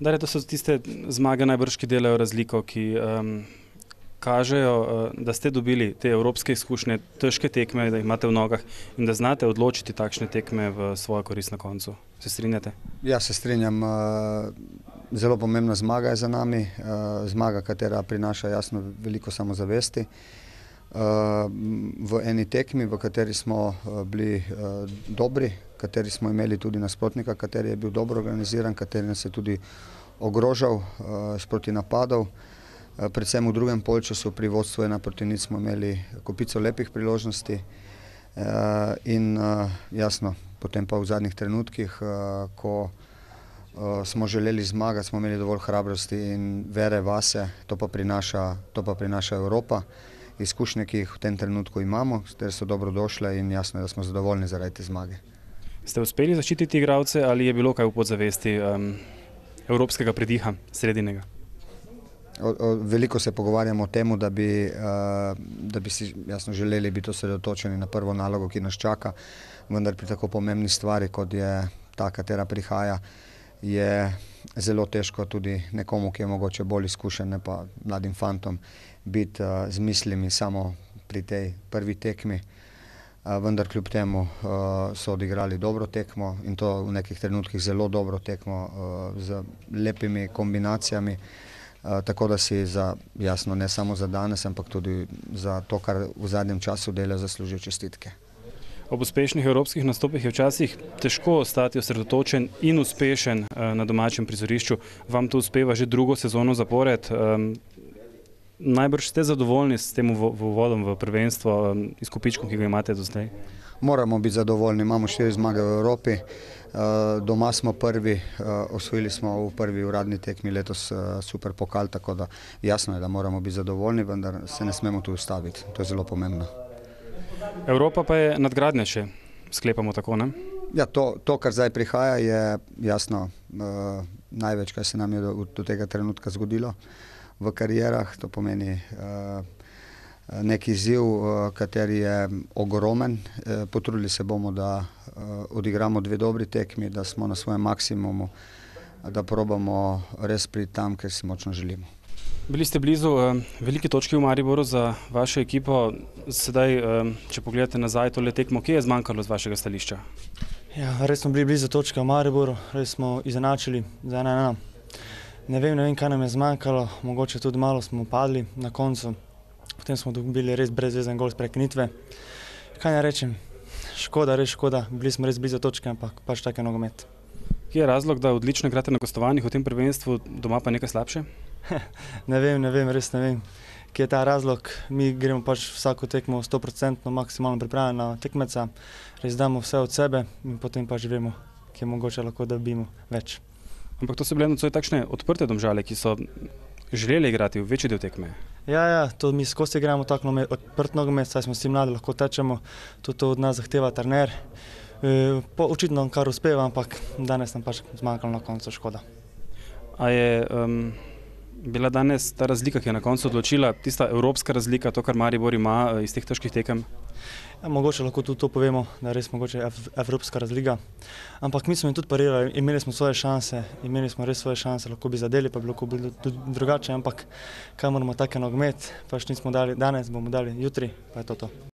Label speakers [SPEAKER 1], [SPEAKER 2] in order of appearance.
[SPEAKER 1] Darja, to so tiste zmage najbrž, ki delajo razliko, ki kažejo, da ste dobili te evropske izkušnje, težke tekme, da jih imate v nogah in da znate odločiti takšne tekme v svojo korist na koncu. Se strinjate?
[SPEAKER 2] Ja, se strinjam. Zelo pomembna zmaga je za nami, zmaga, katera prinaša jasno veliko samozavesti. V eni tekmi, v kateri smo bili dobri, kateri smo imeli tudi nasprotnika, kateri je bil dobro organiziran, kateri nas je tudi ogrožal sproti napadov. Predvsem v drugem polčasu pri vodstvu 1-1 smo imeli kopico lepih priložnosti in jasno, potem pa v zadnjih trenutkih, ko smo želeli zmagati, smo imeli dovolj hrabrosti in vere vase, to pa prinaša Evropa. Izkušnje, ki jih v tem trenutku imamo, ter so dobro došle in jasno je, da smo zadovoljni zaradi te zmage.
[SPEAKER 1] Ste uspeli zaščititi igralce ali je bilo kaj v podzavesti evropskega pridiha, sredinega?
[SPEAKER 2] Veliko se pogovarjamo o tem, da bi si jasno želeli biti osredotočeni na prvo nalogo, ki nas čaka, vendar pri tako pomembni stvari, kot je ta, katera prihaja, je zelo težko tudi nekomu, ki je mogoče bolj izkušen, ne pa mladim fantom, biti z mislimi samo pri tej prvi tekmi. Vendar kljub temu so odigrali dobro tekmo in to v nekih trenutkih zelo dobro tekmo z lepimi kombinacijami. Tako da si jasno ne samo za danes, ampak tudi za to, kar v zadnjem času delajo, zaslužijo čestitke.
[SPEAKER 1] Ob uspešnih evropskih nastopih je včasih težko ostati osredotočen in uspešen na domačem prizorišču. Vam to uspeva že drugo sezono zapored. Najbrž ste zadovoljni s tem uvodom v prvenstvo, izkupičkom, ki ga imate do zdaj?
[SPEAKER 2] Moramo biti zadovoljni, imamo 4 zmage v Evropi, doma smo prvi, osvojili smo v prvi uradni tekmi letos super pokal, tako da jasno je, da moramo biti zadovoljni, vendar se ne smemo tu ustaviti, to je zelo pomembno.
[SPEAKER 1] Evropa pa je nadgradnja še, sklepamo tako, ne?
[SPEAKER 2] Ja, to, kar zdaj prihaja, je jasno največ, kaj se nam je do tega trenutka zgodilo v karierah, to pomeni neki izziv, kateri je ogromen. Potrudili se bomo, da odigramo 2 dobri tekmi, da smo na svojem maksimumu, da probamo res priti tam, kjer si močno želimo.
[SPEAKER 1] Bili ste blizu veliki točki v Mariboru za vašo ekipo. Sedaj, če pogledate nazaj tole tekmo, kje je zmanjkalo z vašega stališča?
[SPEAKER 3] Ja, res smo bili blizu točke v Mariboru, res smo izenačili za 1:1. Ne vem, kaj nam je zmanjkalo, mogoče tudi malo smo padli na koncu. Potem smo dobili res brezvezen gol s prekinitve. Kaj ne rečem, škoda, res škoda, bili smo res blizu točke, ampak pač tak je nogomet.
[SPEAKER 1] Kje je razlog, da odlično igrate na gostovanjih v tem prvenstvu, doma pa nekaj slabše?
[SPEAKER 3] Ne vem, res ne vem, kje je ta razlog. Mi gremo pač vsako tekmo 100% maksimalno pripravljeni na tekmeca, res damo vse od sebe in potem pač vemo, kje mogoče lahko dobimo več.
[SPEAKER 1] Ampak to so bile nocoj takšne odprte Domžale, ki so želeli igrati v večji del tekme.
[SPEAKER 3] Ja, to mi skozi igramo tak odprt nogomet, saj smo vsi mladi, lahko tečemo, to od nas zahteva trener. Očitno nam kar uspeva, ampak danes nam pač zmanjkalo na koncu, škoda.
[SPEAKER 1] A je bila danes ta razlika, ki je na koncu odločila, tista evropska razlika, to, kar Maribor ima iz teh težkih tekem?
[SPEAKER 3] Ja, mogoče lahko tudi to povemo, da je res mogoče evropska razlika. Ampak mi smo jim tudi parirali, imeli smo svoje šanse, lahko bi zadeli, pa bi lahko bilo tudi drugače, ampak kaj moramo, tak je nogomet, pač nismo dali danes, bomo dali jutri, pa je to.